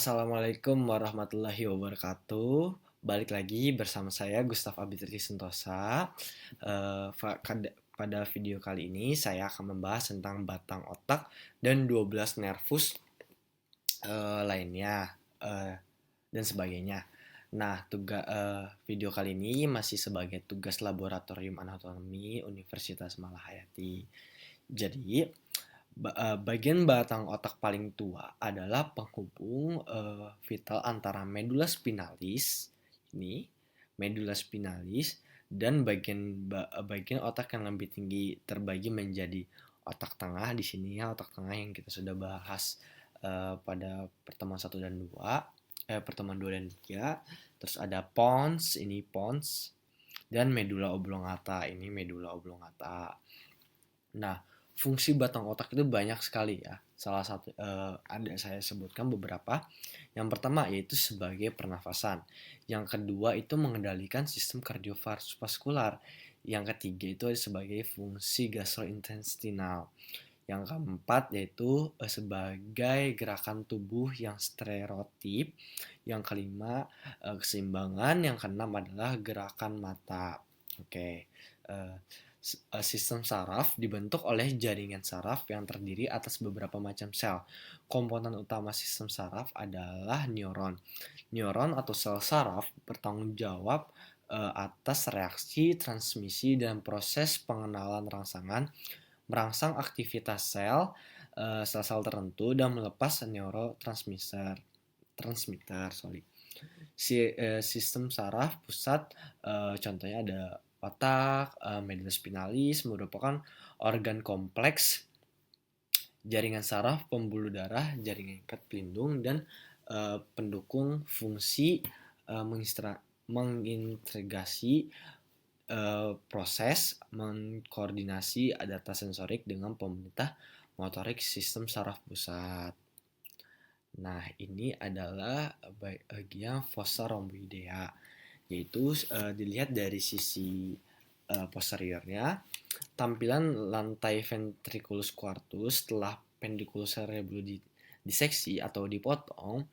Assalamualaikum warahmatullahi wabarakatuh. Balik lagi bersama saya Gustaf Abitri Sentosa. Pada video kali ini saya akan membahas tentang batang otak dan 12 nervus lainnya eh, dan sebagainya. Nah, video kali ini masih sebagai tugas laboratorium anatomi Universitas Malahayati. Jadi, bagian batang otak paling tua adalah penghubung vital antara medula spinalis dan bagian otak yang lebih tinggi terbagi menjadi otak tengah. Di sini ya otak tengah yang kita sudah bahas pada pertemuan 1 dan 2, pertemuan 2 dan 3. Terus ada pons dan medula oblongata, ini medula oblongata. Nah, fungsi batang otak itu banyak sekali ya. Salah satu ada saya sebutkan beberapa. Yang pertama yaitu sebagai pernafasan. Yang kedua itu mengendalikan sistem kardiovaskular. Yang ketiga itu sebagai fungsi gastrointestinal. Yang keempat yaitu sebagai gerakan tubuh yang stereotip. Yang kelima keseimbangan. Yang keenam adalah gerakan mata. Oke. Sistem saraf dibentuk oleh jaringan saraf yang terdiri atas beberapa macam sel. Komponen utama sistem saraf adalah neuron. Neuron atau sel saraf bertanggung jawab atas reaksi, transmisi, dan proses pengenalan merangsang aktivitas sel-sel tertentu dan melepas neurotransmitter. Sistem saraf pusat contohnya ada otak, medula spinalis merupakan organ kompleks jaringan saraf, pembuluh darah, jaringan ikat pelindung, dan pendukung fungsi mengintegrasi proses mengkoordinasi data sensorik dengan pemerintah motorik sistem saraf pusat. Nah, ini adalah bagian fossa rhomboidea, yaitu dilihat dari sisi posteriornya, tampilan lantai ventriculus quartus setelah pendulum cerebellum diseksi atau dipotong.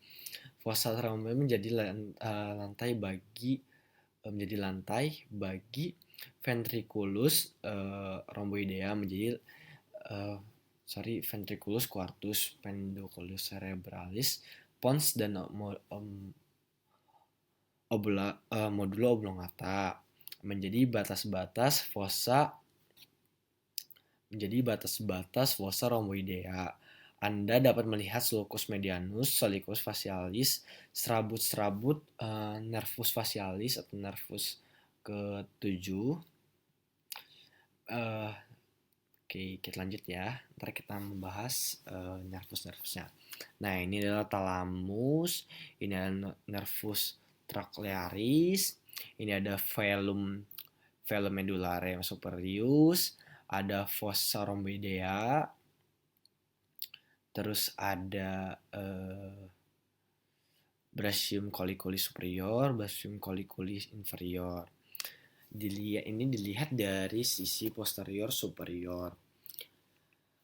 Fossa rhomboidea menjadi lantai bagi ventriculus rhomboidea ventriculus quartus, pedunculus cerebralis, pons, dan modulo oblongata menjadi batas-batas fossa rhomboidea. Anda dapat melihat sulcus medianus, solicus facialis, serabut nervus facialis atau nervus ke-7. Oke, kita lanjut ya. Ntar kita membahas nervus-nervusnya. Nah, ini adalah thalamus, ini adalah nervus trochlearis, ini ada velum medullare superius, ada fossa rhomboidea, terus ada brachydactyly colliculi superior, brachydactyly colliculi inferior. Ini dilihat dari sisi posterior superior.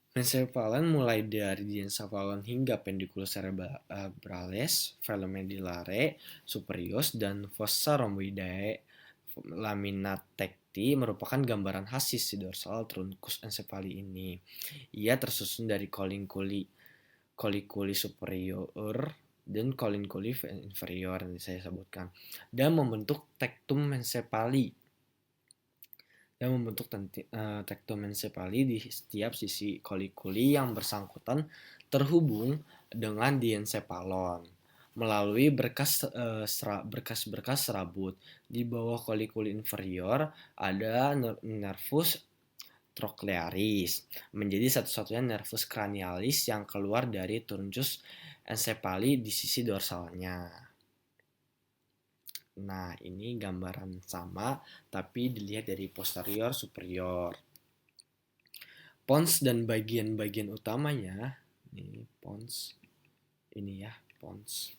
Mencephalon mulai dari diencephalon hingga pedunculus cerebralis, velum medullare superius, dan fossa rhomboideae lamina tecti merupakan gambaran khas sisi dorsal truncus encephalii ini. Ia tersusun dari colliculi superior dan colliculi inferior yang saya sebutkan, dan membentuk tectum encephali. Di setiap sisi colliculi yang bersangkutan terhubung dengan diencephalon melalui berkas serabut. Di bawah colliculi inferior ada nervus trochlearis, menjadi satu-satunya nervus cranialis yang keluar dari truncus encephali di sisi dorsalnya. Nah, ini gambaran sama, tapi dilihat dari posterior superior. Pons dan bagian-bagian utamanya, ini pons, ini ya, pons.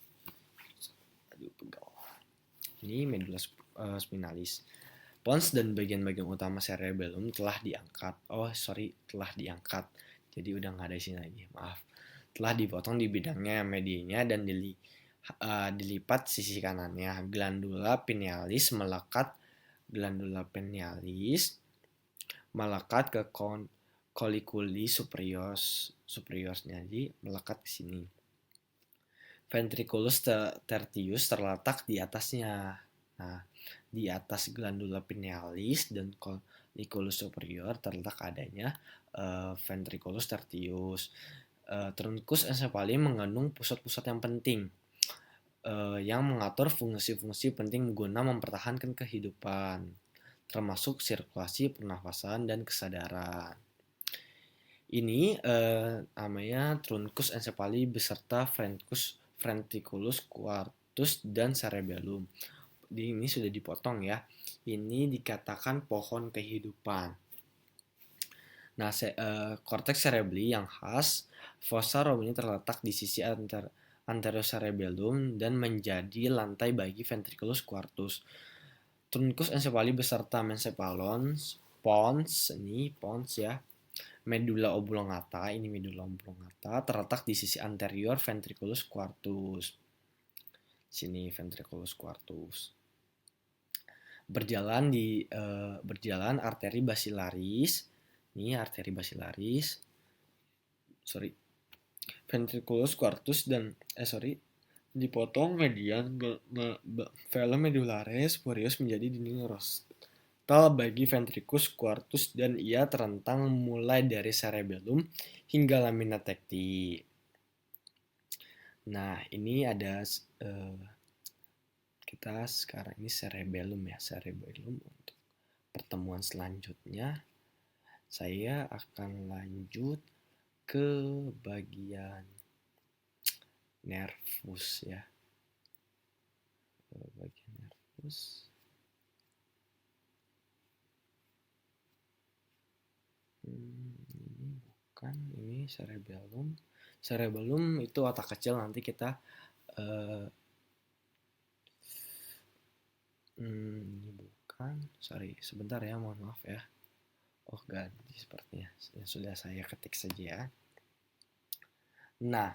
Aduh, pegal. Ini medula spinalis. Pons dan bagian-bagian utama cerebellum telah diangkat. Jadi udah nggak ada di sini lagi, maaf. Telah dipotong di bidangnya medianya dan dilipat sisi kanannya. Glandula pinealis melekat ke colliculi superiorsnya, jadi melekat ke sini. Ventriculus tertius terletak di atasnya. Nah, di atas glandula pinealis dan colliculus superior terletak adanya ventriculus tertius. Truncus encephali mengandung pusat-pusat yang penting yang mengatur fungsi-fungsi penting guna mempertahankan kehidupan, termasuk sirkulasi pernafasan dan kesadaran. Ini namanya truncus encephali beserta ventriculus quartus dan cerebellum. Ini sudah dipotong ya. Ini dikatakan pohon kehidupan. Nah, korteks cerebelli yang khas, fossa romini terletak di sisi anterocerebellum dan menjadi lantai bagi ventriculus quartus. Truncus encephali beserta mencephalons, pons ya, medulla oblongata, ini medulla oblongata terletak di sisi anterior ventriculus quartus. Sini ventriculus quartus. Berjalan arteri basilaris. Ini arteri basilaris. Ventriculus quartus dan dipotong median velum medullaris spurious menjadi dinding rostal bagi ventriculus quartus dan ia terentang mulai dari cerebellum hingga lamina tecti. Nah, ini ada kita sekarang ini cerebellum ya, cerebellum. Untuk pertemuan selanjutnya saya akan lanjut ke bagian nervus ya. Bagian nervus. Ini bukan, ini cerebellum. Cerebellum itu otak kecil, nanti kita ini bukan, sebentar ya, mohon maaf ya. Oh, ganti sepertinya. Sudah saya ketik saja. Nah,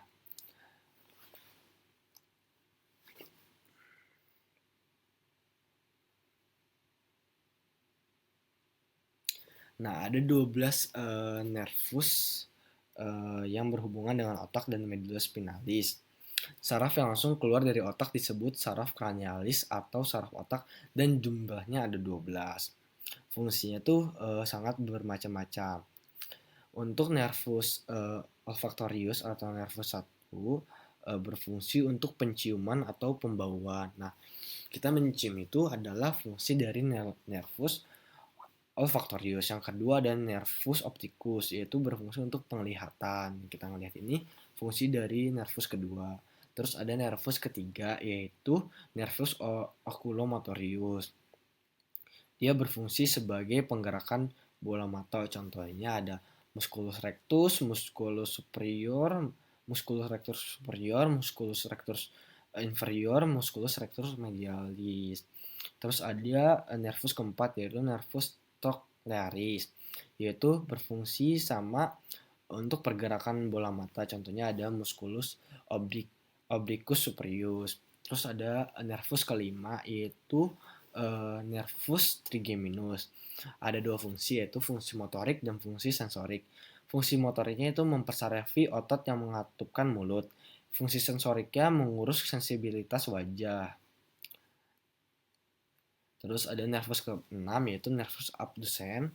ada 12 nervus yang berhubungan dengan otak dan medulla spinalis. Saraf yang langsung keluar dari otak disebut saraf cranialis atau saraf otak dan jumlahnya ada 12. Fungsinya tuh sangat bermacam-macam. Untuk nervus olfactorius atau nervus 1 berfungsi untuk penciuman atau pembauan. Nah, kita mencium itu adalah fungsi dari nervus olfactorius. Yang kedua ada nervus opticus, yaitu berfungsi untuk penglihatan. Kita melihat ini fungsi dari nervus kedua. Terus ada nervus ketiga, yaitu nervus oculomotorius. Dia berfungsi sebagai penggerakan bola mata. Contohnya ada musculus rectus, musculus superior, musculus rectus superior, musculus rectus inferior, musculus rectus medialis. Terus ada nervus keempat, yaitu nervus trochlearis, yaitu berfungsi sama untuk pergerakan bola mata. Contohnya ada musculus obliquus superius. Terus ada nervus kelima, yaitu nervus trigeminus. Ada dua fungsi, yaitu fungsi motorik dan fungsi sensorik. Fungsi motoriknya itu mempersarafi otot yang mengatupkan mulut. Fungsi sensoriknya mengurus sensibilitas wajah. Terus ada nervus ke-6, yaitu nervus abducens,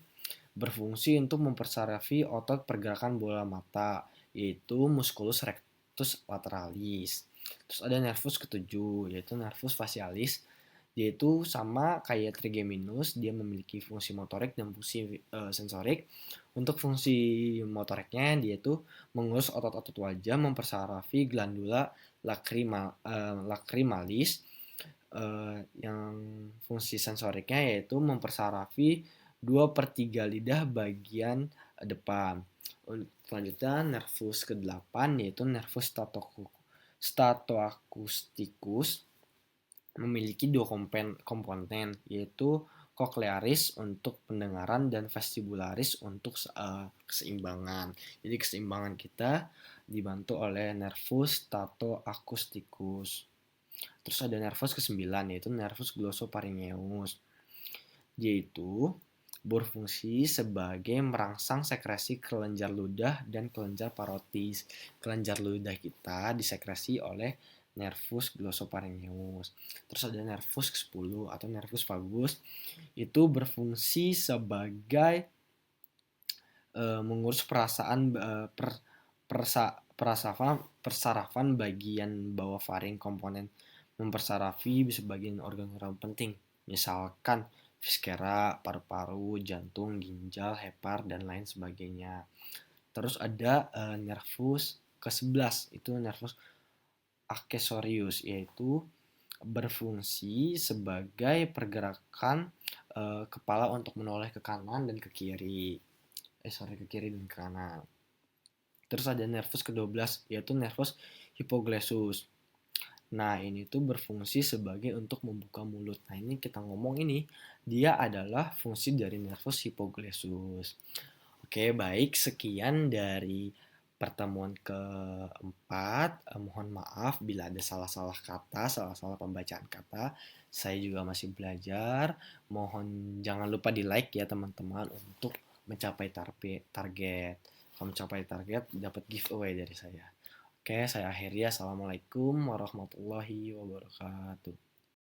berfungsi untuk mempersarafi otot pergerakan bola mata, yaitu musculus rectus lateralis. Terus ada nervus ke-7, yaitu nervus facialis, yaitu sama kayak trigeminus, dia memiliki fungsi motorik dan fungsi sensorik. Untuk fungsi motoriknya, dia itu mengurus otot-otot wajah, mempersarafi glandula lacrimalis. Yang fungsi sensoriknya yaitu mempersarafi 2/3 lidah bagian depan. Selanjutnya nervus ke-8 yaitu nervus statoacousticus, memiliki dua komponen yaitu cochlearis untuk pendengaran dan vestibularis untuk keseimbangan. Jadi keseimbangan kita dibantu oleh nervus statoacousticus. Terus ada nervus ke-9 yaitu nervus glossopharyngeus. Yaitu berfungsi sebagai merangsang sekresi kelenjar ludah dan kelenjar parotis. Kelenjar ludah kita disekresi oleh nervus glossopharyngeus. Terus ada nervus ke-10 atau nervus vagus, itu berfungsi sebagai mengurus perasaan persarafan bagian bawah faring komponen mempersarafi sebagian organ-organ penting, misalkan viskera, paru-paru, jantung, ginjal, hepar, dan lain sebagainya. Terus ada nervus ke-11, itu nervus accessorius, yaitu berfungsi sebagai pergerakan kepala untuk menoleh ke kanan dan ke kiri. Ke kiri dan ke kanan. Terus ada nervus ke-12 yaitu nervus hypoglossus. Nah, ini tuh berfungsi sebagai untuk membuka mulut. Nah, ini kita ngomong ini, dia adalah fungsi dari nervus hypoglossus. Oke, baik. Sekian dari pertemuan keempat. Mohon maaf bila ada salah-salah kata, salah-salah pembacaan kata. Saya juga masih belajar. Mohon jangan lupa di like ya teman-teman untuk mencapai target. Kalau mencapai target, dapat giveaway dari saya. Oke, saya akhiri. Assalamualaikum warahmatullahi wabarakatuh.